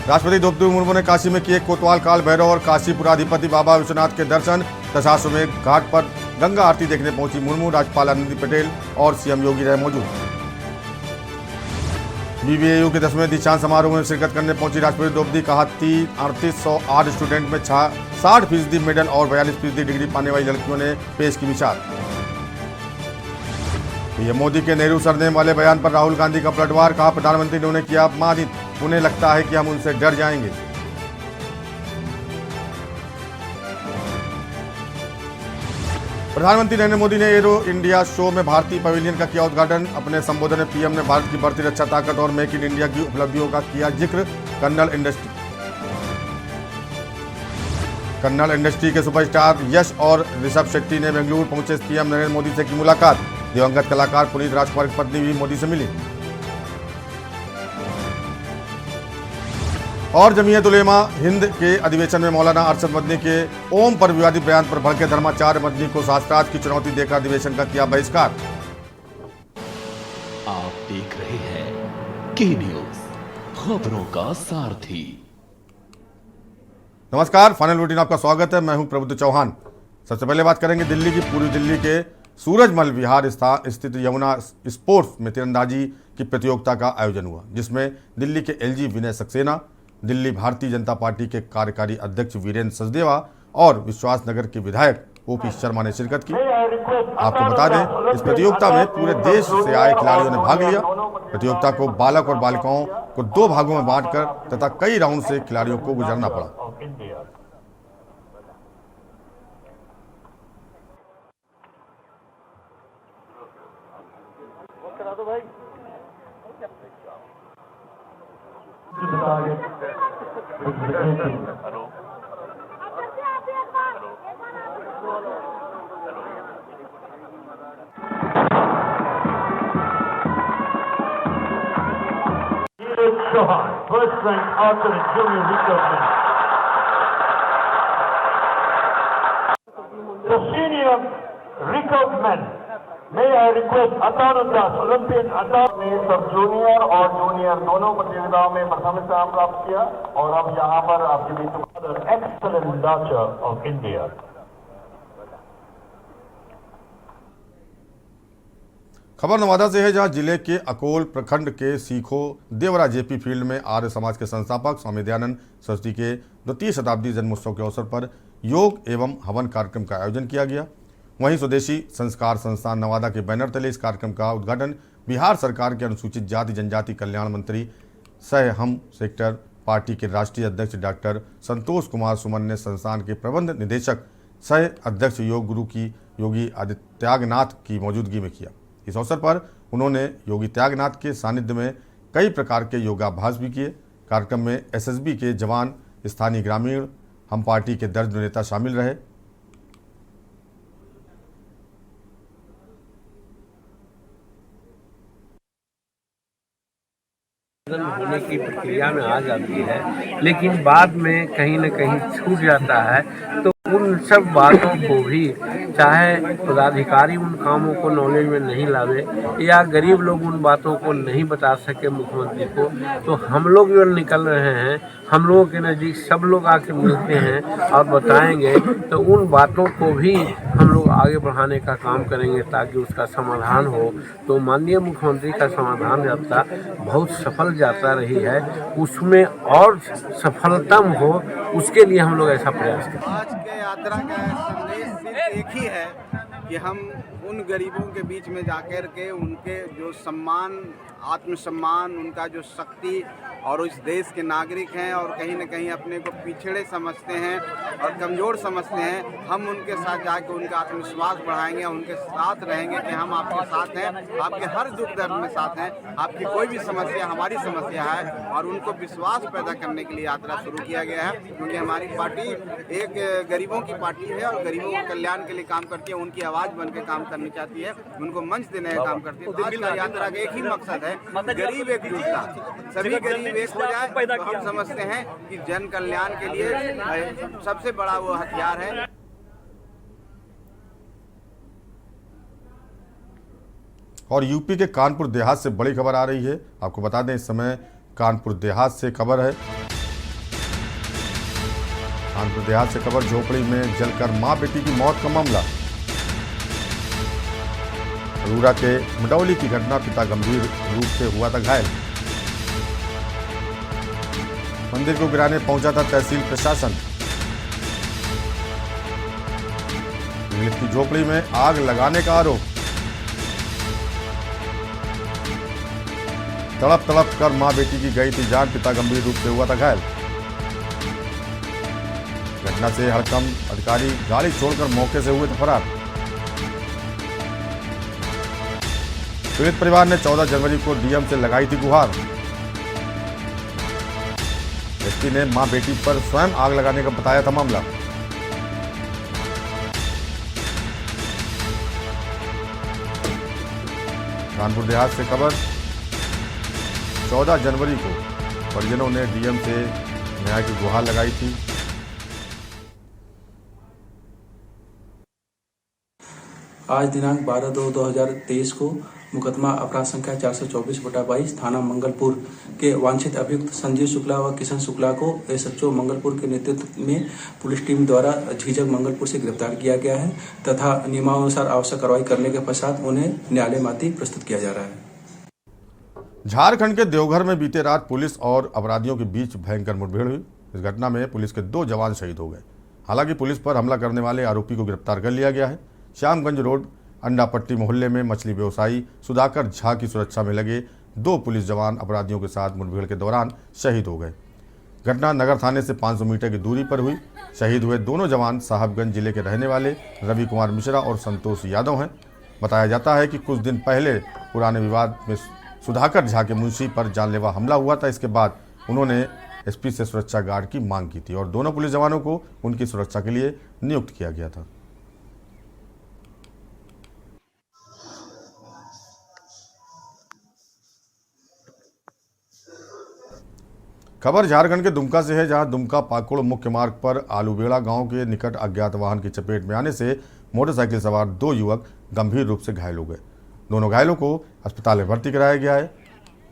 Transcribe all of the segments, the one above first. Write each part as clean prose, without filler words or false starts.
राष्ट्रपति द्रौपदी मुर्मू ने काशी में किए कोतवाल काल भैरव और काशी पुराधिपति बाबा विश्वनाथ के दर्शन। दशाश्वमेध घाट पर गंगा आरती देखने पहुंची मुर्मू। राज्यपाल आनंदी पटेल और सीएम योगी रहे मौजूद। बीबीएयू के 10वें दीक्षांत समारोह में शिरकत करने पहुंची राष्ट्रपति द्रौपदी। कहा 3808 स्टूडेंट में 60% मेडल और 42% डिग्री पाने वाली लड़कियों ने पेश की मिसाल। पीएम मोदी के नेहरू सरनेम वाले बयान पर राहुल गांधी का पलटवार। कहा प्रधानमंत्री ने उन्हें किया अपमानित, उन्हें लगता है कि हम उनसे डर जाएंगे। प्रधानमंत्री नरेंद्र मोदी ने एरो इंडिया शो में भारतीय पवेलियन का किया उद्घाटन। अपने संबोधन में पीएम ने भारत की बढ़ती रक्षा ताकत और मेक इन इंडिया की उपलब्धियों का किया जिक्र। कन्नड़ इंडस्ट्री के सुपरस्टार यश और ऋषभ शेट्टी ने बेंगलुरु पहुंचे पीएम नरेंद्र मोदी से की मुलाकात। दिवंगत कलाकार पुनीत राजकुमार की पत्नी भी मोदी से मिली। और जमीयत उलेमा हिंद के अधिवेशन में मौलाना अरशद मदनी के ओम पर विवादित बयान पर भड़के धर्माचार्य मदनी को शास्त्रार्थ की चुनौती देकर अधिवेशन का किया बहिष्कार। आप देख रहे हैं के न्यूज, खबरों का सारथी। नमस्कार, फाइनल रूटीन आपका स्वागत है। मैं हूं प्रबुद्ध चौहान। सबसे पहले बात करेंगे दिल्ली की। पूर्वी दिल्ली के सूरजमल विहार स्थित यमुना स्पोर्ट्स में तीरंदाजी की प्रतियोगिता का आयोजन हुआ, जिसमें दिल्ली के एलजी विनय सक्सेना, दिल्ली भारतीय जनता पार्टी के कार्यकारी अध्यक्ष वीरेंद्र सचदेवा और विश्वासनगर के विधायक ओपी शर्मा ने शिरकत की। आपको बता दें, इस प्रतियोगिता में पूरे देश से आए खिलाड़ियों ने भाग लिया। प्रतियोगिता को बालक और बालिकाओं को 2 भागों में बांटकर तथा कई राउंड से खिलाड़ियों को गुजरना पड़ा। Chauhan, first ranked archer in junior recurve men. The senior recurve men, may I request Atanudas, Olympian Atan ने सब जूनियर और जूनियर दोनों प्रतियोगिताओं में प्रथम स्थान प्राप्त किया और अब यहाँ पर आपके बीच एक्सलेंट आर्चर ऑफ इंडिया। खबर नवादा से है, जहां जिले के अकोल प्रखंड के सीखो देवरा जेपी फील्ड में आर्य समाज के संस्थापक स्वामी दयानंद सरस्वती के 2वीं शताब्दी जन्मोत्सव के अवसर पर योग एवं हवन कार्यक्रम का आयोजन किया गया। वहीं स्वदेशी संस्कार संस्थान नवादा के बैनर तले इस कार्यक्रम का उद्घाटन बिहार सरकार के अनुसूचित जाति जनजाति कल्याण मंत्री सह हम सेक्टर पार्टी के राष्ट्रीय अध्यक्ष डॉक्टर संतोष कुमार सुमन ने संस्थान के प्रबंध निदेशक सह अध्यक्ष योग गुरु की योगी आदित्यागनाथ की मौजूदगी में किया। इस अवसर पर उन्होंने योगी त्यागनाथ के सानिध्य में कई प्रकार के योगाभ्यास भी किए। कार्यक्रम में एसएसबी के जवान, स्थानीय ग्रामीण, हम पार्टी के दर्जनों नेता शामिल रहे। होने की प्रक्रिया में आ जाती है, लेकिन बाद में कहीं न कहीं छूट जाता है, तो उन सब बातों को भी, चाहे पदाधिकारी उन कामों को नॉलेज में नहीं लावे या गरीब लोग उन बातों को नहीं बता सके मुख्यमंत्री को, तो हम लोग जो निकल रहे हैं, हम लोगों के नज़दीक सब लोग आके मिलते हैं और बताएंगे, तो उन बातों को भी हम लोग आगे बढ़ाने का काम करेंगे ताकि उसका समाधान हो। तो माननीय मुख्यमंत्री का समाधान यात्रा बहुत सफल यात्रा रही है, उसमें और सफलतम हो, उसके लिए हम लोग ऐसा प्रयास करें। आज के यात्रा का संदेश सिर्फ एक ही है कि हम उन गरीबों के बीच में जाकर के उनके जो सम्मान, आत्मसम्मान, उनका जो शक्ति और इस देश के नागरिक हैं और कहीं न कहीं अपने को पिछड़े समझते हैं और कमज़ोर समझते हैं, हम उनके साथ जाकर उनका आत्मविश्वास बढ़ाएंगे, उनके साथ रहेंगे कि हम आपके साथ हैं, आपके हर दुख दर्द में साथ हैं, आपकी कोई भी समस्या हमारी समस्या है, और उनको विश्वास पैदा करने के लिए यात्रा शुरू किया गया है। क्योंकि हमारी पार्टी एक गरीबों की पार्टी है और गरीबों के कल्याण के लिए काम करती है, उनकी आवाज़ बन के काम करनी चाहती है, उनको मंच देने का काम करती है। तो आज का यात्रा का एक ही मकसद है, गरीब एकजुटता, सभी गरीब एक हो जाए, तो हम समझते हैं कि जन कल्याण के लिए सबसे बड़ा वो हथियार है। और यूपी के कानपुर देहात से बड़ी खबर आ रही है। आपको बता दें, इस समय कानपुर देहात से खबर है कानपुर देहात से खबर, झोपड़ी में जलकर मां बेटी की मौत का मामला। अरूरा के मडौली की घटना, पिता गंभीर रूप से हुआ था घायल। मंदिर को गिराने पहुंचा था तहसील प्रशासन। पीड़ित की झोपड़ी में आग लगाने का आरोप। तड़प तड़प कर मां बेटी की गई थी जान, पिता गंभीर रूप से हुआ था घायल। घटना से हड़कंप, अधिकारी गाड़ी छोड़कर मौके से हुए थे फरार। पीड़ित परिवार ने 14 जनवरी को डीएम से लगाई थी गुहार। एसपी ने मां बेटी पर स्वयं आग लगाने का बताया था मामला। कानपुर देहात से खबर, 14 जनवरी को परिजनों ने डीएम से न्याय की गुहार लगाई थी। आज दिनांक 12/2/2023 को मुकदमा अपराध संख्या 424/22 थाना मंगलपुर के वांछित अभियुक्त संजीव शुक्ला व किशन शुक्ला को एसएचओ मंगलपुर के नेतृत्व में पुलिस टीम द्वारा झीझक मंगलपुर से गिरफ्तार किया गया है तथा नियमानुसार आवश्यक कार्रवाई करने के पश्चात उन्हें न्यायालय माती प्रस्तुत किया जा रहा है। झारखंड के देवघर में बीते रात पुलिस और अपराधियों के बीच भयंकर मुठभेड़ हुई। इस घटना में पुलिस के 2 जवान शहीद हो गए। हालांकि पुलिस पर हमला करने वाले आरोपी को गिरफ्तार कर लिया गया है। श्यामगंज रोड अंडापट्टी मोहल्ले में मछली व्यवसायी सुधाकर झा की सुरक्षा में लगे 2 पुलिस जवान अपराधियों के साथ मुठभेड़ के दौरान शहीद हो गए। घटना नगर थाने से 500 मीटर की दूरी पर हुई। शहीद हुए दोनों जवान साहबगंज जिले के रहने वाले रवि कुमार मिश्रा और संतोष यादव हैं। बताया जाता है कि कुछ दिन पहले पुराने विवाद में सुधाकर झा के मुंशी पर जानलेवा हमला हुआ था। इसके बाद उन्होंने एसपी से सुरक्षा गार्ड की मांग की थी और दोनों पुलिस जवानों को उनकी सुरक्षा के लिए नियुक्त किया गया था। खबर झारखंड के दुमका से है, जहां दुमका पाकुड़ मुख्य मार्ग पर आलूबेड़ा गांव के निकट अज्ञात वाहन की चपेट में आने से मोटरसाइकिल सवार 2 युवक गंभीर रूप से घायल हो गए। दोनों घायलों को अस्पताल में भर्ती कराया गया है।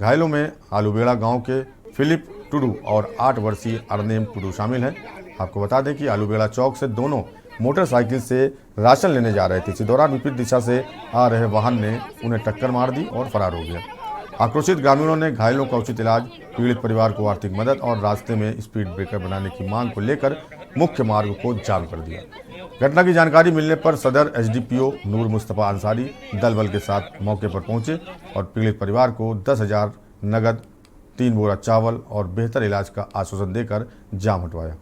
घायलों में आलूबेड़ा गांव के फिलिप टुडू और 8 वर्षीय अरनेम टुडू शामिल हैं। आपको बता दें कि आलूबेड़ा चौक से दोनों मोटरसाइकिल से राशन लेने जा रहे थे। इसी दौरान विपरीत दिशा से आ रहे वाहन ने उन्हें टक्कर मार दी और फरार हो गया। आक्रोशित ग्रामीणों ने घायलों का उचित इलाज, पीड़ित परिवार को आर्थिक मदद और रास्ते में स्पीड ब्रेकर बनाने की मांग को लेकर मुख्य मार्ग को जाम कर दिया। घटना की जानकारी मिलने पर सदर एसडीपीओ नूर मुस्तफा अंसारी दल बल के साथ मौके पर पहुंचे और पीड़ित परिवार को 10,000 नगद, 3 बोरा चावल और बेहतर इलाज का आश्वासन देकर जाम हटवाया।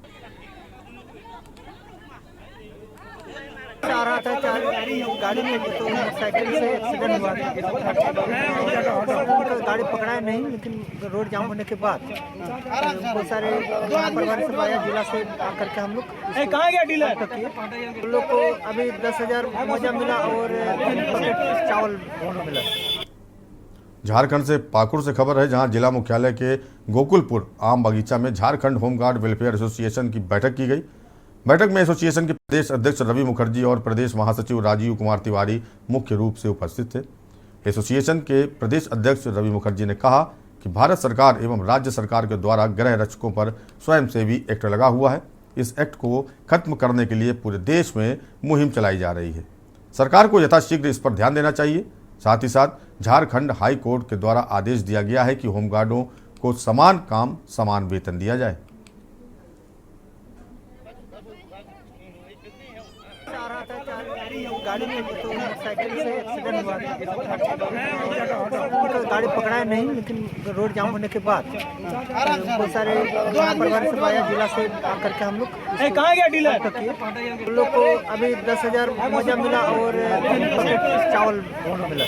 आ रहा था गाड़ी में तो साइकिल से एक्सीडेंट हुआ। गाड़ी पकड़ाया नहीं, लेकिन रोड जाम होने के बाद बहुत सारे परिवार से आया, जिला से आकर के हम लोग कहाँ गया डीलर उन लोग को अभी 10,000 मुआवजा मिला और 3 पैकेट चावल मिला। झारखंड से पाकुड़ से खबर है, जहां जिला मुख्यालय के गोकुलपुर आम बगीचा में झारखंड होमगार्ड वेलफेयर एसोसिएशन की बैठक की गई। बैठक में एसोसिएशन के प्रदेश अध्यक्ष रवि मुखर्जी और प्रदेश महासचिव राजीव कुमार तिवारी मुख्य रूप से उपस्थित थे। एसोसिएशन के प्रदेश अध्यक्ष रवि मुखर्जी ने कहा कि भारत सरकार एवं राज्य सरकार के द्वारा गृह रक्षकों पर स्वयंसेवी एक्ट लगा हुआ है। इस एक्ट को खत्म करने के लिए पूरे देश में मुहिम चलाई जा रही है। सरकार को यथाशीघ्र इस पर ध्यान देना चाहिए। साथ ही साथ झारखंड हाई कोर्ट के द्वारा आदेश दिया गया है कि होमगार्डों को समान काम समान वेतन दिया जाए। गाड़ी में तो साइकिल से एक्सीडेंट हुआ। गाड़ी पकड़ाया नहीं, लेकिन रोड जाम होने के बाद बहुत सारे परिवार से आया, जिला से आकर के हम लोग कहाँ गया डीलर उन लोग को अभी 10,000 मुआवजा मिला और 3 पैकेट चावल मिला।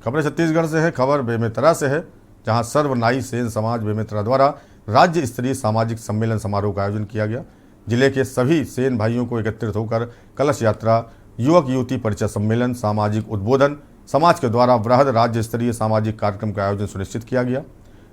खबर छत्तीसगढ़ से है। खबर बेमेतरा से है, जहां सर्वनाई सेन समाज बेमेतरा द्वारा राज्य स्तरीय सामाजिक सम्मेलन समारोह का आयोजन किया गया। जिले के सभी सेन भाइयों को एकत्रित होकर कलश यात्रा, युवक युवती परिचय सम्मेलन, सामाजिक उद्बोधन, समाज के द्वारा वृहद राज्य स्तरीय सामाजिक कार्यक्रम का आयोजन सुनिश्चित किया गया।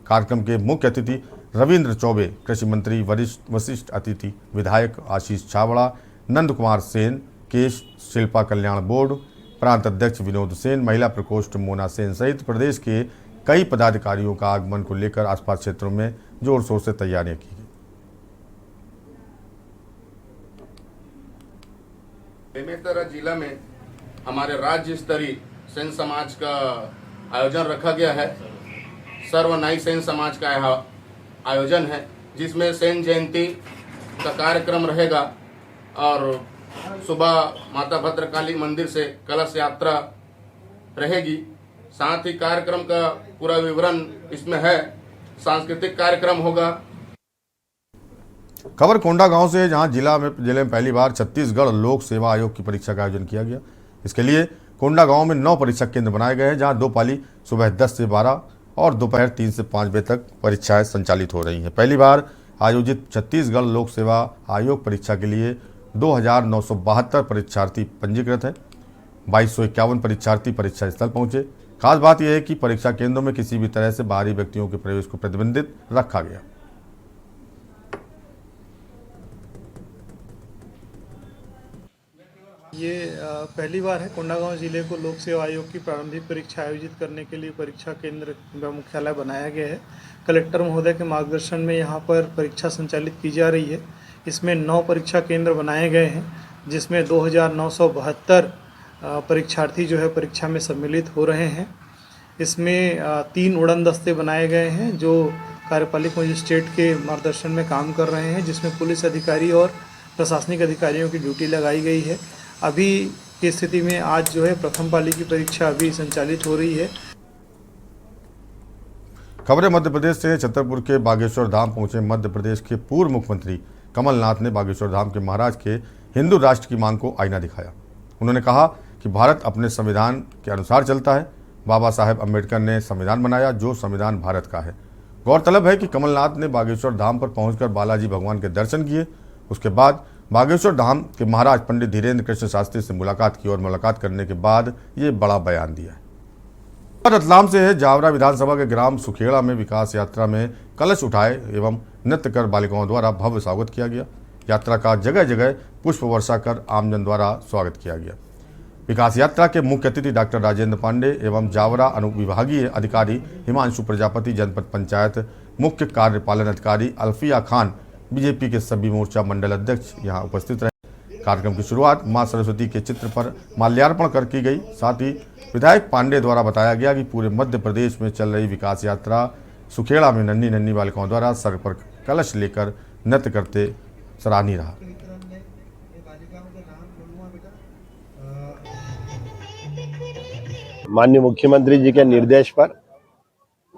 कार्यक्रम के मुख्य अतिथि रविंद्र चौबे, कृषि मंत्री वरिष्ठ अतिथि विधायक आशीष छाबड़ा, नंद कुमार सेन, केश शिल्पा कल्याण बोर्ड प्रांत अध्यक्ष विनोद सेन, महिला प्रकोष्ठ मोना सेन सहित प्रदेश के कई पदाधिकारियों का आगमन को लेकर आसपास क्षेत्रों में जोर शोर से तैयारियां की गई। बेमेतरा जिला में हमारे राज्य स्तरीय सेन समाज का आयोजन रखा गया है। सर्वनाई सेन समाज का आयोजन है, जिसमें सेन जयंती का कार्यक्रम रहेगा और सुबह माता भद्रकाली मंदिर से कलश यात्रा रहेगी। साथ ही कार्यक्रम का पूरा विवरण इसमें है। सांस्कृतिक कार्यक्रम होगा। खबर कोंडा गांव से है, जहां जिले में पहली बार छत्तीसगढ़ लोक सेवा आयोग की परीक्षा का आयोजन किया गया। इसके लिए कोंडा गांव में 9 परीक्षा केंद्र बनाए गए हैं, जहां 2 पाली सुबह 10 से 12 और दोपहर 3 से 5 बजे तक परीक्षाएं संचालित हो रही हैं। पहली बार आयोजित छत्तीसगढ़ लोक सेवा आयोग परीक्षा के लिए 2972 परीक्षार्थी पंजीकृत हैं। 2251 परीक्षार्थी परीक्षा स्थल पहुंचे। खास बात यह है कि परीक्षा केंद्रों में किसी भी तरह से बाहरी व्यक्तियों के प्रवेश को प्रतिबंधित रखा गया। ये पहली बार है कोंडागांव जिले को लोक सेवा आयोग की प्रारंभिक परीक्षा आयोजित करने के लिए परीक्षा केंद्र व मुख्यालय बनाया गया है। कलेक्टर महोदय के मार्गदर्शन में यहाँ पर परीक्षा संचालित की जा रही है। इसमें 9 परीक्षा केंद्र बनाए गए हैं, जिसमें 2972 परीक्षार्थी जो है परीक्षा में सम्मिलित हो रहे हैं। इसमें 3 उड़न दस्ते बनाए गए हैं जो कार्यपालिक मजिस्ट्रेट के मार्गदर्शन में काम कर रहे हैं, जिसमें पुलिस अधिकारी और प्रशासनिक अधिकारियों की ड्यूटी लगाई गई है। अभी की स्थिति में आज जो है प्रथम पाली की परीक्षा अभी संचालित हो रही है। खबरें मध्य प्रदेश से। छतरपुर के बागेश्वर धाम पहुंचे मध्य प्रदेश के पूर्व मुख्यमंत्री कमलनाथ ने बागेश्वर धाम के महाराज के हिंदू राष्ट्र की मांग को आईना दिखाया। उन्होंने कहा कि भारत अपने संविधान के अनुसार चलता है। बाबा साहेब अम्बेडकर ने संविधान बनाया, जो संविधान भारत का है। गौरतलब है कि कमलनाथ ने बागेश्वर धाम पर पहुंचकर बालाजी भगवान के दर्शन किए। उसके बाद बागेश्वर धाम के महाराज पंडित धीरेन्द्र कृष्ण शास्त्री से मुलाकात की और मुलाकात करने के बाद ये बड़ा बयान दिया है। रतलाम से है। जावरा विधानसभा के ग्राम सुखेड़ा में विकास यात्रा में कलश उठाए एवं नृत्य कर बालिकाओं द्वारा भव्य स्वागत किया गया। यात्रा का जगह जगह पुष्प वर्षा कर आमजन द्वारा स्वागत किया गया। विकास यात्रा के मुख्य अतिथि डॉक्टर राजेंद्र पांडे एवं जावरा अनुविभागीय अधिकारी हिमांशु प्रजापति, जनपद पंचायत मुख्य कार्यपालन अधिकारी अल्फिया खान, बीजेपी के सभी मोर्चा मंडल अध्यक्ष यहां उपस्थित रहे। कार्यक्रम की शुरुआत मां सरस्वती के चित्र पर माल्यार्पण कर की गई। साथ ही विधायक पांडे द्वारा बताया गया कि पूरे मध्य प्रदेश में चल रही विकास यात्रा सुखेड़ा में नन्ही नन्ही बालिकाओं द्वारा सर पर कलश लेकर नृत्य करते सराहनीय रहा। माननीय मुख्यमंत्री जी के निर्देश पर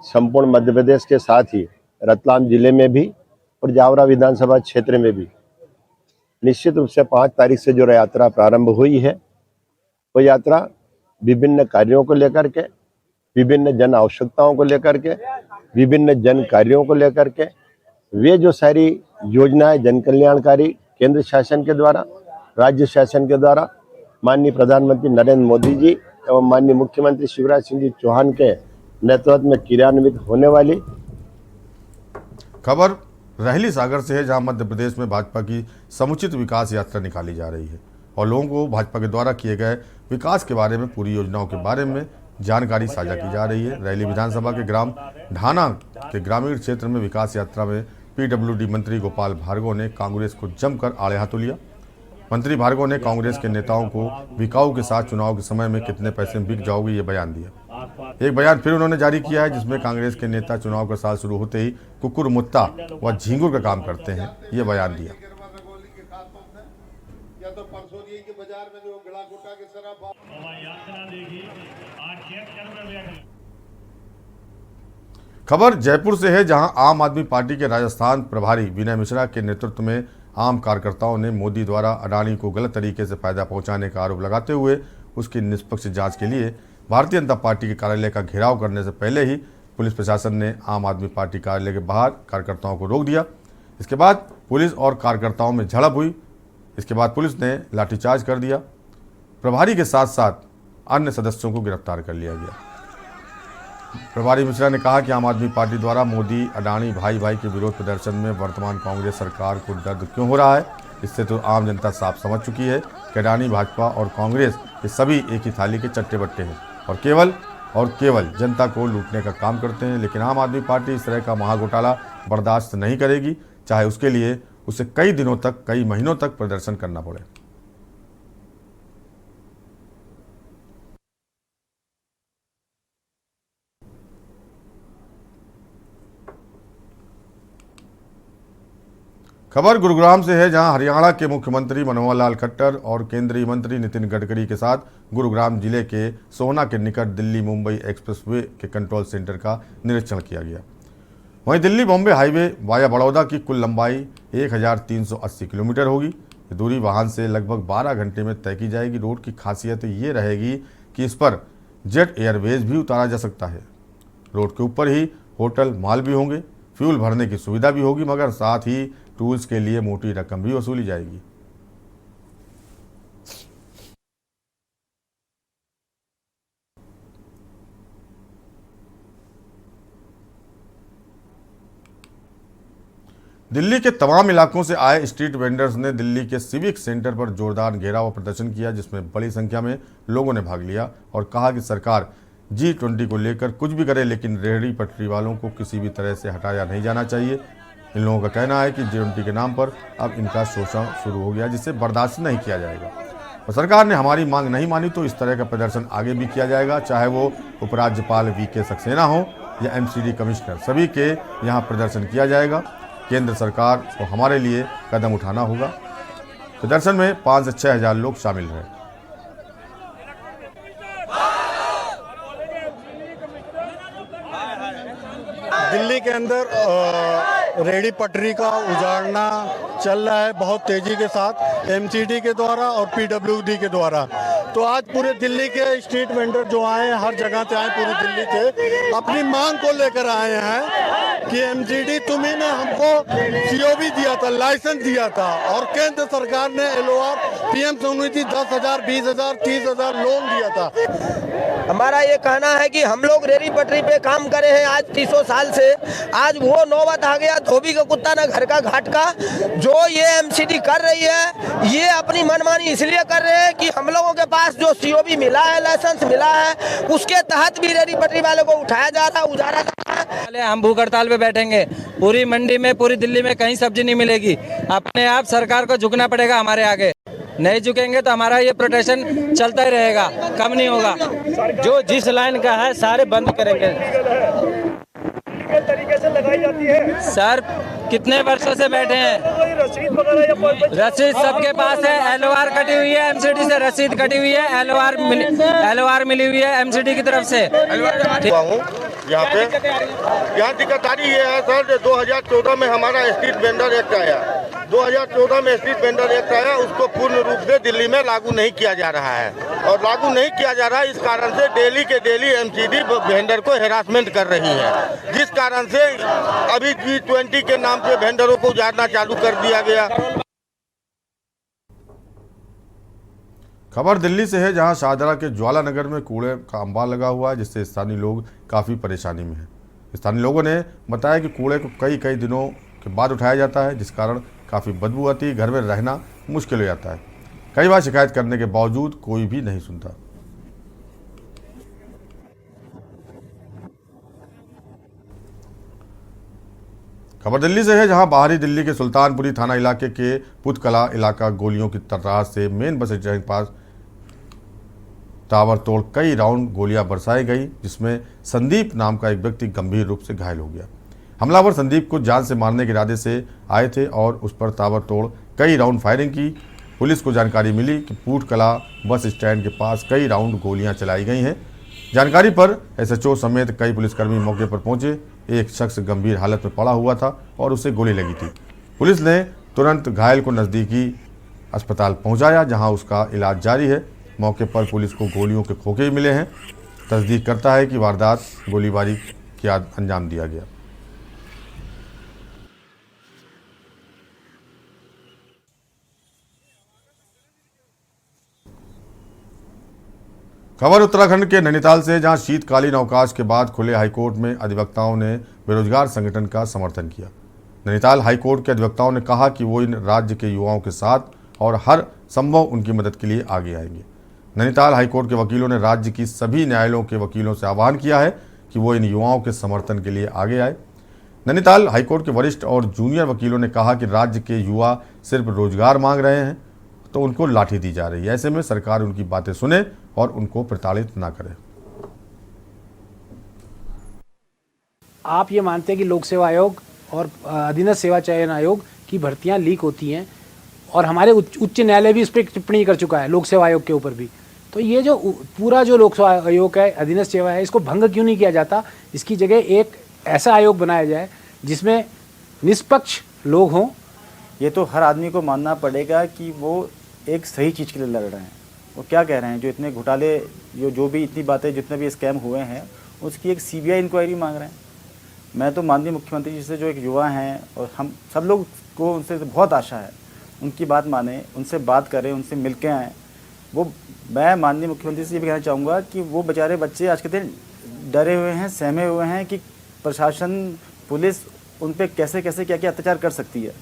संपूर्ण मध्य प्रदेश के साथ ही रतलाम जिले में भी और जावरा विधानसभा क्षेत्र में भी निश्चित रूप से 5 तारीख से जो यात्रा प्रारंभ हुई है, वो यात्रा विभिन्न कार्यों को लेकर के, विभिन्न जन आवश्यकताओं को लेकर के, विभिन्न जन कार्यों को लेकर के, वे जो सारी योजनाएं जन कल्याणकारी केंद्र शासन के द्वारा, राज्य शासन के द्वारा माननीय प्रधानमंत्री नरेंद्र मोदी जी एवं माननीय मुख्यमंत्री शिवराज सिंह जी चौहान के नेतृत्व में क्रियान्वित होने वाली। खबर रहली सागर से है, जहां मध्य प्रदेश में भाजपा की समुचित विकास यात्रा निकाली जा रही है और लोगों को भाजपा के द्वारा किए गए विकास के बारे में, पूरी योजनाओं के बारे में जानकारी साझा की जा रही है। रहली विधानसभा के ग्राम ढाना के ग्रामीण क्षेत्र में विकास यात्रा में पीडब्ल्यूडी मंत्री गोपाल भार्गव ने कांग्रेस को जमकर आड़े हाथों लिया। मंत्री भार्गव ने कांग्रेस के नेताओं को बिकाऊ के साथ चुनाव के समय में कितने पैसे में बिक जाओगे ये बयान दिया। एक बयान फिर उन्होंने जारी किया है, जिसमें कांग्रेस के नेता चुनाव का साल शुरू होते ही कुकुर मुत्ता व झींगुर का काम करते हैं, ये बयान दिया। खबर जयपुर से है, जहां आम आदमी पार्टी के राजस्थान प्रभारी विनय मिश्रा के नेतृत्व में आम कार्यकर्ताओं ने मोदी द्वारा अडानी को गलत तरीके से फायदा पहुंचाने का आरोप लगाते हुए उसकी निष्पक्ष जांच के लिए भारतीय जनता पार्टी के कार्यालय का घेराव करने से पहले ही पुलिस प्रशासन ने आम आदमी पार्टी कार्यालय के बाहर कार्यकर्ताओं को रोक दिया। इसके बाद पुलिस और कार्यकर्ताओं में झड़प हुई। इसके बाद पुलिस ने लाठीचार्ज कर दिया। प्रभारी के साथ साथ अन्य सदस्यों को गिरफ्तार कर लिया गया। प्रभारी मिश्रा ने कहा कि आम आदमी पार्टी द्वारा मोदी अडानी भाई भाई के विरोध प्रदर्शन में वर्तमान कांग्रेस सरकार को दर्द क्यों हो रहा है। इससे तो आम जनता साफ समझ चुकी है कि अडानी, भाजपा और कांग्रेस ये सभी एक ही थाली के चट्टे बट्टे हैं और केवल और केवल जनता को लूटने का काम करते हैं। लेकिन आम आदमी पार्टी इस तरह का महाघोटाला बर्दाश्त नहीं करेगी, चाहे उसके लिए उसे कई दिनों तक, कई महीनों तक प्रदर्शन करना पड़े। खबर गुरुग्राम से है, जहां हरियाणा के मुख्यमंत्री मनोहर लाल खट्टर और केंद्रीय मंत्री नितिन गडकरी के साथ गुरुग्राम जिले के सोहना के निकट दिल्ली मुंबई एक्सप्रेसवे के कंट्रोल सेंटर का निरीक्षण किया गया। वहीं दिल्ली बॉम्बे हाईवे वाया बड़ौदा की कुल लंबाई 1380 किलोमीटर होगी। ये दूरी वाहन से लगभग 12 घंटे में तय की जाएगी। रोड की खासियत ये रहेगी कि इस पर जेट एयरवेज भी उतारा जा सकता है। रोड के ऊपर ही होटल, मॉल भी होंगे, फ्यूल भरने की सुविधा भी होगी, मगर साथ ही टूल्स के लिए मोटी रकम भी वसूली जाएगी। दिल्ली के तमाम इलाकों से आए स्ट्रीट वेंडर्स ने दिल्ली के सिविक सेंटर पर जोरदार घेराव प्रदर्शन किया, जिसमें बड़ी संख्या में लोगों ने भाग लिया और कहा कि सरकार G20 को लेकर कुछ भी करे, लेकिन रेहड़ी पटरी वालों को किसी भी तरह से हटाया नहीं जाना चाहिए। इन लोगों का कहना है कि G20 के नाम पर अब इनका शोषण शुरू हो गया, जिसे बर्दाश्त नहीं किया जाएगा और सरकार ने हमारी मांग नहीं मानी तो इस तरह का प्रदर्शन आगे भी किया जाएगा, चाहे वो उपराज्यपाल VK सक्सेना हो या MCD कमिश्नर, सभी के यहाँ प्रदर्शन किया जाएगा। केंद्र सरकार को हमारे लिए कदम उठाना होगा। प्रदर्शन में 5 से 6 हज़ार लोग शामिल रहे। दिल्ली के अंदर रेहड़ी पटरी का उजाड़ना चल रहा है बहुत तेजी के साथ, MCD के द्वारा और PWD के द्वारा। तो आज पूरे दिल्ली के स्ट्रीट वेंडर जो आए हैं, हर जगह से आए, पूरी दिल्ली से अपनी मांग को लेकर आए हैं कि MCD तुम्ही ने हमको COB दिया था, लाइसेंस दिया था और केंद्र सरकार ने LOR PM स्वनिधि 10,000, 20,000, 30,000 लोन दिया था। हमारा ये कहना है कि हम लोग रेहड़ी पटरी पे काम करे हैं आज 300 साल से, आज वो नौबत आ गया धोबी का कुत्ता ना घर का घाट का। जो ये MCD कर रही है, ये अपनी मनमानी इसलिए कर रहे हैं कि हम लोगों के पास जो COB मिला है, लाइसेंस मिला है, उसके तहत भी रेहड़ी पटरी वाले को उठाया जा रहा है, उजाड़ा जा रहा है। हम भूख हड़ताल पे बैठेंगे, पूरी मंडी में, पूरी दिल्ली में कहीं सब्जी नहीं मिलेगी। अपने आप सरकार को झुकना पड़ेगा, हमारे आगे नहीं झुकेंगे तो हमारा ये प्रोटेक्शन चलता ही रहेगा, कम नहीं होगा। जो जिस लाइन का है सारे बंद करेंगे। तरीके से लगाई जाती है सर, कितने वर्षों से बैठे हैं, रसीद सबके पास है, LOR कटी हुई है, MCD से रसीद कटी हुई है, LOR मिली हुई है MCD की तरफ से। यहाँ दिक्कत आ रही है सर, 2014 में हमारा स्ट्रीट वेंडर एक्ट आया, 2014 में स्ट्रीट वेंडर एक्ट आया, उसको पूर्ण रूप से दिल्ली में लागू नहीं किया जा रहा है और लागू नहीं किया जा रहा है। इस कारण से डेली के डेली MCD वेंडर को हेरासमेंट कर रही है, जिस कारण से अभी G20 के नाम पे वेंडरों को उजाड़ना चालू कर दिया गया। खबर दिल्ली से है, जहां शाहदरा के ज्वाला नगर में कूड़े का अंबार लगा हुआ है, जिससे स्थानीय लोग काफ़ी परेशानी में हैं। स्थानीय लोगों ने बताया कि कूड़े को कई दिनों के बाद उठाया जाता है, जिस कारण काफ़ी बदबू आती है, घर में रहना मुश्किल हो जाता है। कई बार शिकायत करने के बावजूद कोई भी नहीं सुनता। खबर दिल्ली से है, जहां बाहरी दिल्ली के सुल्तानपुरी थाना इलाके के पुतकला इलाका गोलियों की तर्रार से मेन बस स्टैंड के पास ताबड़तोड़ कई राउंड गोलियां बरसाई गई, जिसमें संदीप नाम का एक व्यक्ति गंभीर रूप से घायल हो गया। हमलावर संदीप को जान से मारने के इरादे से आए थे और उस पर ताबड़तोड़ कई राउंड फायरिंग की। पुलिस को जानकारी मिली कि पुतकला बस स्टैंड के पास कई राउंड गोलियां चलाई गई हैं। जानकारी पर SHO समेत कई पुलिसकर्मी मौके पर पहुंचे। एक शख्स गंभीर हालत में पड़ा हुआ था और उसे गोली लगी थी। पुलिस ने तुरंत घायल को नज़दीकी अस्पताल पहुंचाया, जहां उसका इलाज जारी है। मौके पर पुलिस को गोलियों के खोखे मिले हैं। तस्दीक करता है कि वारदात गोलीबारी के अंजाम दिया गया। खबर उत्तराखंड के नैनीताल से, जहां शीतकालीन अवकाश के बाद खुले हाईकोर्ट में अधिवक्ताओं ने बेरोजगार संगठन का समर्थन किया। नैनीताल हाईकोर्ट के अधिवक्ताओं ने कहा कि वो इन राज्य के युवाओं के साथ और हर संभव उनकी मदद के लिए आगे आएंगे। नैनीताल हाईकोर्ट के वकीलों ने राज्य की सभी न्यायालयों के वकीलों से आह्वान किया है कि वो इन युवाओं के समर्थन के लिए आगे आए। नैनीताल हाईकोर्ट के वरिष्ठ और जूनियर वकीलों ने कहा कि राज्य के युवा सिर्फ रोजगार मांग रहे हैं तो उनको लाठी दी जा रही है। ऐसे में सरकार उनकी बातें सुने और उनको प्रताड़ित ना करे। आप ये मानते हैं कि लोक सेवा आयोग और अधीनस्थ सेवा चयन आयोग की भर्तियां लीक होती हैं और हमारे उच्च न्यायालय भी इस पर टिप्पणी कर चुका है लोक सेवा आयोग के ऊपर भी। तो ये जो पूरा जो लोक सेवा आयोग है, अधीनस्थ सेवा है, इसको भंग क्यों नहीं किया जाता? इसकी जगह एक ऐसा आयोग बनाया जाए जिसमें निष्पक्ष लोग हों। ये तो हर आदमी को मानना पड़ेगा कि वो एक सही चीज़ के लिए लड़ रहे हैं। वो क्या कह रहे हैं, जो इतने घोटाले, जो भी इतनी बातें, जितने भी स्कैम हुए हैं, उसकी एक CBI इंक्वायरी मांग रहे हैं। मैं तो माननीय मुख्यमंत्री जी से, जो एक युवा हैं और हम सब लोग को उनसे बहुत आशा है, उनकी बात माने, उनसे बात करें, उनसे मिल के आएँ। वो मैं माननीय मुख्यमंत्री से ये भी कहना चाहूँगा कि वो बेचारे बच्चे आज के दिन डरे हुए हैं, सहमे हुए हैं कि प्रशासन, पुलिस उन पर कैसे कैसे क्या क्या अत्याचार कर सकती है।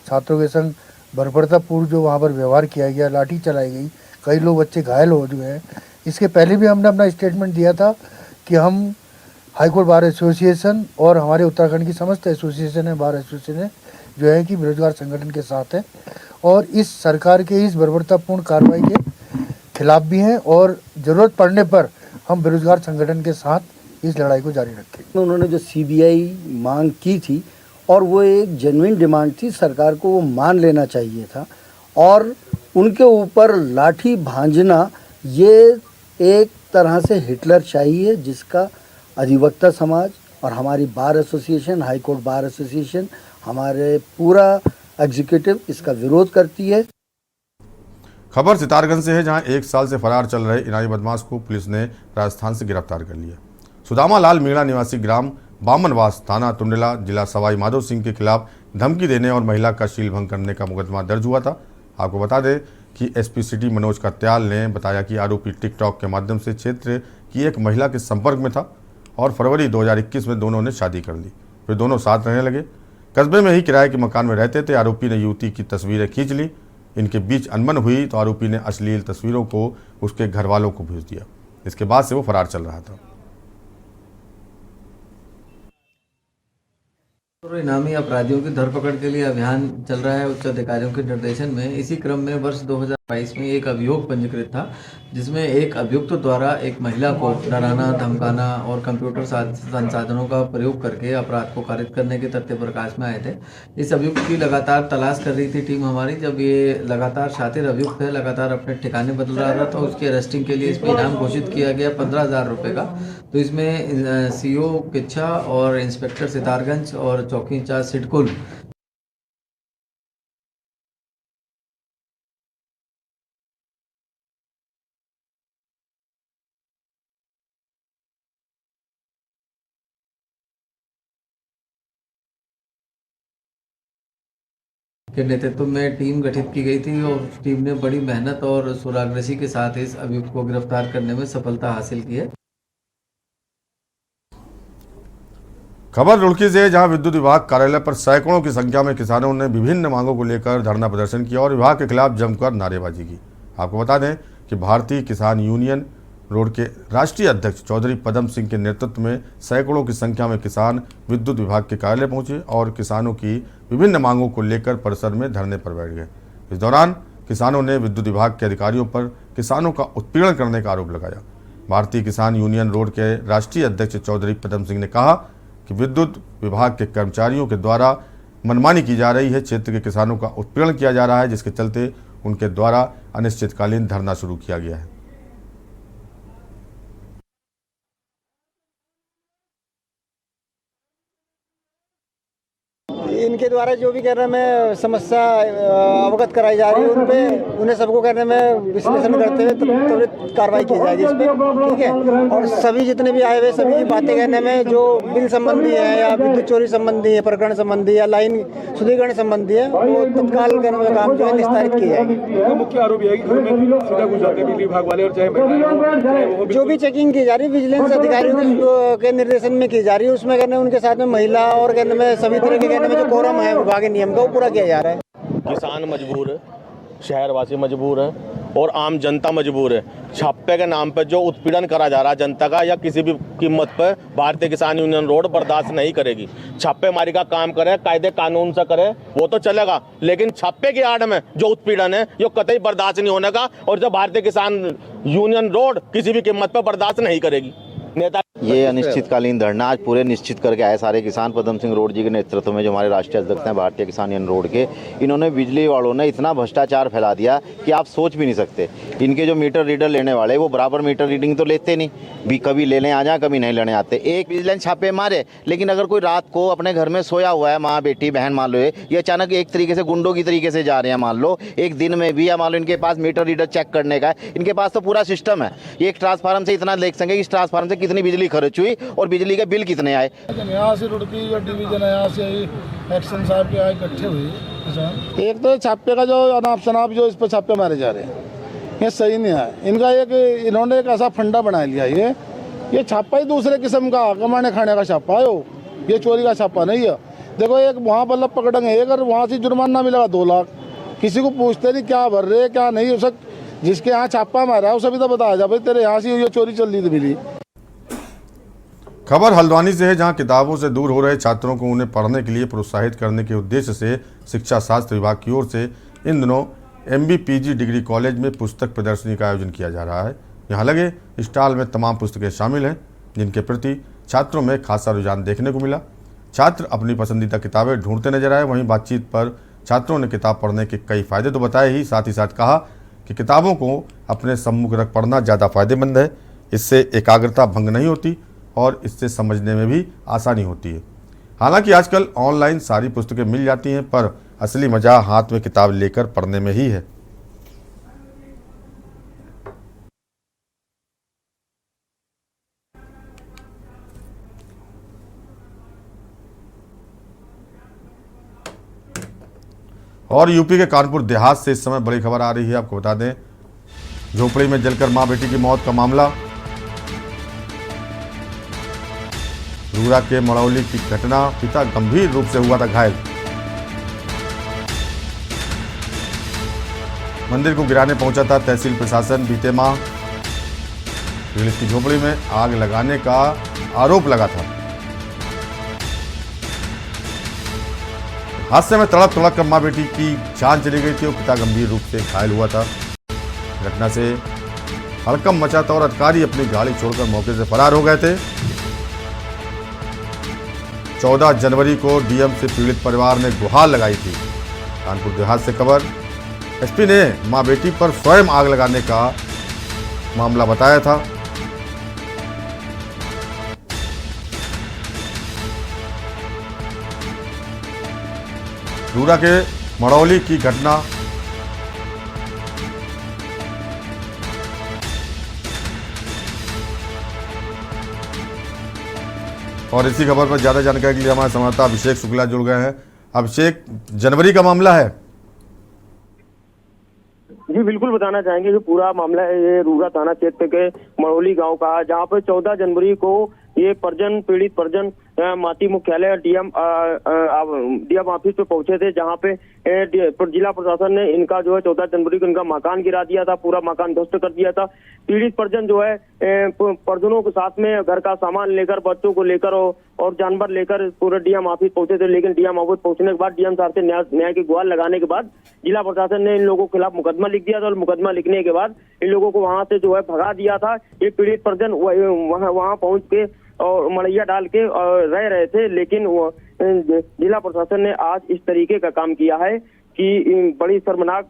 छात्रों के संग बर्बरतापूर्ण जो वहाँ पर व्यवहार किया गया, लाठी चलाई गई, कई लोग बच्चे घायल हो चुके हैं। इसके पहले भी हमने अपना स्टेटमेंट दिया था कि हम हाईकोर्ट बार एसोसिएशन और हमारे उत्तराखंड की समस्त एसोसिएशन है, बार एसोसिएशन जो है कि बेरोजगार संगठन के साथ है और इस सरकार के इस बर्बरतापूर्ण कार्रवाई के खिलाफ भी हैं और ज़रूरत पड़ने पर हम बेरोजगार संगठन के साथ इस लड़ाई को जारी रखें। उन्होंने जो CBI मांग की थी और वो एक जेन्युइन डिमांड थी, सरकार को वो मान लेना चाहिए था और उनके ऊपर लाठी भांजना ये एक तरह से हिटलरशाही है, जिसका अधिवक्ता समाज और हमारी bar association, high court bar association, हमारे पूरा एग्जीक्यूटिव इसका विरोध करती है। खबर सितारगंज से है, जहां 1 साल से फरार चल रहे इनामी बदमाश को पुलिस ने राजस्थान से गिरफ्तार कर लिया। सुदामा लाल मीणा निवासी ग्राम बामनवास, थाना टुंडला, जिला सवाई माधो सिंह के खिलाफ धमकी देने और महिला का शील भंग करने का मुकदमा दर्ज हुआ था। आपको बता दें कि SP सिटी मनोज कत्याल ने बताया कि आरोपी टिकटॉक के माध्यम से क्षेत्र की एक महिला के संपर्क में था और फरवरी 2021 में दोनों ने शादी कर ली। फिर दोनों साथ रहने लगे। कस्बे में ही किराए के मकान में रहते थे। आरोपी ने युवती की तस्वीरें खींच ली। इनके बीच अनबन हुई तो आरोपी ने अश्लील तस्वीरों को उसके घर वालों को भेज दिया। इसके बाद से वो फरार चल रहा था। इनामी अपराधियों की धरपकड़ के लिए अभियान चल रहा है उच्च अधिकारियों के निर्देशन में। इसी क्रम में वर्ष 2022 में एक अभियोग पंजीकृत था, जिसमें एक अभियुक्त द्वारा एक महिला को डराना, धमकाना और कंप्यूटर संसाधनों का प्रयोग करके अपराध को कारित करने के तथ्य प्रकाश में आए थे। इस अभियुक्त की लगातार तलाश कर रही थी टीम हमारी। जब ये लगातार शातिर अभियुक्त है, लगातार अपने ठिकाने बदल रहा था, उसकी अरेस्टिंग के लिए इसमें इनाम घोषित किया गया 15,000 रुपये का। तो इसमें CO किच्छा और इंस्पेक्टर सितारगंज और चौकी इंचार्ज सिडकुल के नेतृत्व में टीम गठित की गई थी और टीम ने बड़ी मेहनत और सुरागरसी के साथ इस अभियुक्त को गिरफ्तार करने में सफलता हासिल की है। खबर रुड़की से, जहां विद्युत विभाग कार्यालय पर सैकड़ों की संख्या में किसानों ने विभिन्न मांगों को लेकर धरना प्रदर्शन किया और विभाग के खिलाफ जमकर नारेबाजी की। आपको बता दें कि भारतीय किसान यूनियन रोड के राष्ट्रीय अध्यक्ष चौधरी पदम सिंह के नेतृत्व में सैकड़ों की संख्या में किसान विद्युत विभाग के कार्यालय पहुंचे और किसानों की विभिन्न मांगों को लेकर परिसर में धरने पर बैठ गए। इस दौरान किसानों ने विद्युत विभाग के अधिकारियों पर किसानों का उत्पीड़न करने का आरोप लगाया। भारतीय किसान यूनियन रोड के राष्ट्रीय अध्यक्ष चौधरी पदम सिंह ने कहा कि विद्युत विभाग के कर्मचारियों के द्वारा मनमानी की जा रही है, क्षेत्र के किसानों का उत्पीड़न किया जा रहा है, जिसके चलते उनके द्वारा अनिश्चितकालीन धरना शुरू किया गया है। इनके द्वारा जो भी कहने में समस्या अवगत कराई जा रही है, उन पे उन्हें सबको कहने में विश्लेषण करते हुए त्वरित कार्रवाई की जाएगी इस पर, ठीक है। और सभी जितने भी आए हुए सभी की बातें कहने में जो बिल संबंधी है या विद्युत चोरी संबंधी है, प्रकरण संबंधी या लाइन शुद्धिकरण संबंधी है, वो तत्काल करने में काम जो है निस्तारित की जाएगी। मुख्य आरोप है कि सीधा घुस जाते बिजली विभाग वाले और चाहे जो भी चेकिंग की जा रही है विजिलेंस अधिकारियों के निर्देशन में की जा रही है, उसमें कहने उनके साथ में महिला और कहने में सभी तरह के कहने में जो कोरम है विभागीय नियम का वो पूरा किया जा रहा है। किसान मजबूर है, शहरवासी मजबूर है और आम जनता मजबूर है। छापे के नाम पर जो उत्पीड़न करा जा रहा है जनता का, या किसी भी कीमत पर भारतीय किसान यूनियन रोड बर्दाश्त नहीं करेगी। छापेमारी का काम करे, कायदे कानून से करे, वो तो चलेगा, लेकिन छापे की आड़ में जो उत्पीड़न है ये कतई बर्दाश्त नहीं होने का, और जब भारतीय किसान यूनियन रोड किसी भी कीमत पर बर्दाश्त नहीं करेगी। नेता ये अनिश्चितकालीन धरना आज पूरे निश्चित करके आए सारे किसान। पदम सिंह रोड जी के नेतृत्व में जो हमारे राष्ट्रीय अध्यक्ष हैं भारतीय किसान यूनियन रोड के, इन्होंने बिजली वालों ने इतना भ्रष्टाचार फैला दिया कि आप सोच भी नहीं सकते। इनके जो मीटर रीडर लेने वाले वो बराबर मीटर रीडिंग तो लेते नहीं, भी कभी लेने आ जाए कभी नहीं लेने आते। एक विजिलेंस छापे मारे, लेकिन अगर कोई रात को अपने घर में सोया हुआ है, माँ बेटी बहन मान लो, ये अचानक एक तरीके से गुंडों की तरीके से जा रहे हैं मान लो, एक दिन में भी, या मान लो इनके पास मीटर रीडर चेक करने का है, इनके पास तो पूरा सिस्टम है। ये एक ट्रांसफार्मर से इतना देख सकेंगे इस ट्रांसफार्मर से कितनी बिजली खर्च हुई और बिजली के बिल कितने आए। यहाँ से रुड़की या डिवीजन है, यहाँ से एक्शन साहब के आए इकट्ठे हुए किसान। एक तो छापे का जो अनाप शनाप जो इस पर छापे मारे जा रहे हैं ये सही नहीं है। इनका इन्होंने एक ऐसा फंडा बना लिया, ये छापा ही दूसरे किस्म का कमाने खाने का छापा है, ये चोरी का छापा नहीं है। देखो एक वहाँ बल्लभ पकड़ेंगे, अगर वहाँ से जुर्माना मिलेगा 2 लाख, किसी को पूछते नहीं क्या भर रहे क्या नहीं, उसे जिसके यहाँ छापा मारा है उसे भी तो बताया जाए भाई तेरे यहाँ से ये चोरी चल रही थी मिली। खबर हल्द्वानी से है, जहां किताबों से दूर हो रहे छात्रों को उन्हें पढ़ने के लिए प्रोत्साहित करने के उद्देश्य से शिक्षा शास्त्र विभाग की ओर से इन दिनों MB-PG डिग्री कॉलेज में पुस्तक प्रदर्शनी का आयोजन किया जा रहा है। यहां लगे स्टॉल में तमाम पुस्तकें शामिल हैं, जिनके प्रति छात्रों में खासा रुझान देखने को मिला। छात्र अपनी पसंदीदा किताबें ढूंढते नजर आए। वहीं बातचीत पर छात्रों ने किताब पढ़ने के कई फायदे तो बताए ही, साथ ही साथ कहा कि किताबों को अपने सम्मुख रख पढ़ना ज़्यादा फायदेमंद है। इससे एकाग्रता भंग नहीं होती और इससे समझने में भी आसानी होती है। हालांकि आजकल ऑनलाइन सारी पुस्तकें मिल जाती हैं, पर असली मजा हाथ में किताब लेकर पढ़ने में ही है। और यूपी के कानपुर देहात से इस समय बड़ी खबर आ रही है। आपको बता दें, झोपड़ी में जलकर मां बेटी की मौत का मामला। रूरा के मड़ौली की घटना, पिता गंभीर रूप से हुआ था घायल। मंदिर को गिराने पहुंचा था तहसील प्रशासन। बीते माह पीड़ित की झोपड़ी में आग लगाने का आरोप लगा था। हादसे में तड़प तड़प कर मां बेटी की जान चली गई थी और पिता गंभीर रूप से घायल हुआ था। घटना से हड़कंप मचा था और अधिकारी अपनी गाड़ी छोड़कर मौके से फरार हो गए थे। 14 जनवरी को डीएम से पीड़ित परिवार ने गुहार लगाई थी। कानपुर देहात से खबर। एसपी ने मां बेटी पर स्वयं आग लगाने का मामला बताया था। रूरा के मड़ौली की घटना। और इसी खबर पर ज्यादा जानकारी के लिए हमारे संवाददाता अभिषेक शुक्ला जुड़ गए हैं। अभिषेक, जनवरी का मामला है। जी बिल्कुल बताना चाहेंगे कि पूरा मामला है ये रूरा थाना क्षेत्र के मड़ौली गांव का, जहां पर 14 जनवरी को ये परिजन, पीड़ित परिजन माती मुख्यालय डीएम ऑफिस पे पहुंचे थे, जहां पे जिला प्रशासन ने इनका जो है 14 जनवरी को इनका मकान गिरा दिया था, पूरा मकान ध्वस्त कर दिया था। पीड़ित परिजन जो है परिजनों के साथ में घर का सामान लेकर, बच्चों को लेकर और जानवर लेकर पूरे डीएम ऑफिस पहुंचे थे। लेकिन डीएम ऑफिस पहुंचने के बाद डीएम साहब से न्याय की गुहार लगाने के बाद जिला प्रशासन ने इन लोगों के खिलाफ मुकदमा लिख दिया था और मुकदमा लिखने के बाद इन लोगों को वहां से जो है भगा दिया था। ये पीड़ित परिजन वहां पहुंच के और मड़ैया डाल के रह रहे थे, लेकिन जिला प्रशासन ने आज इस तरीके का काम किया है कि बड़ी शर्मनाक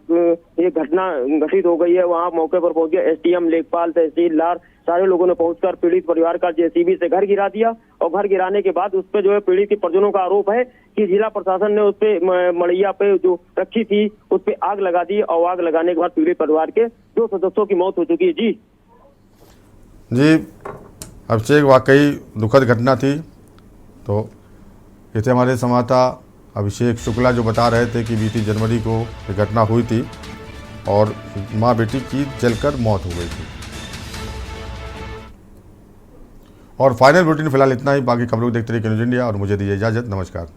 ये घटना घटित हो गई है। वहां मौके पर पहुंच गया एसडीएम, लेखपाल, तहसीलदार, सारे लोगों ने पहुंचकर पीड़ित परिवार का जेसीबी से घर गिरा दिया और घर गिराने के बाद उस पर जो है पीड़ित के परिजनों का आरोप है कि जिला प्रशासन ने उस पे मड़ैया पे जो रखी थी उस पे आग लगा दी और आग लगाने के बाद पीड़ित परिवार के 2 सदस्यों की मौत हो चुकी है। जी अभिषेक, वाकई दुखद घटना थी। तो ये थे हमारे संवाददाता अभिषेक शुक्ला जो बता रहे थे कि बीती जनवरी को ये घटना हुई थी और मां बेटी की जलकर मौत हो गई थी। और फाइनल बुलेटिन फिलहाल इतना ही। बाकी खबरों को देखते रहिए न्यूज़ इंडिया और मुझे दीजिए इजाजत। नमस्कार।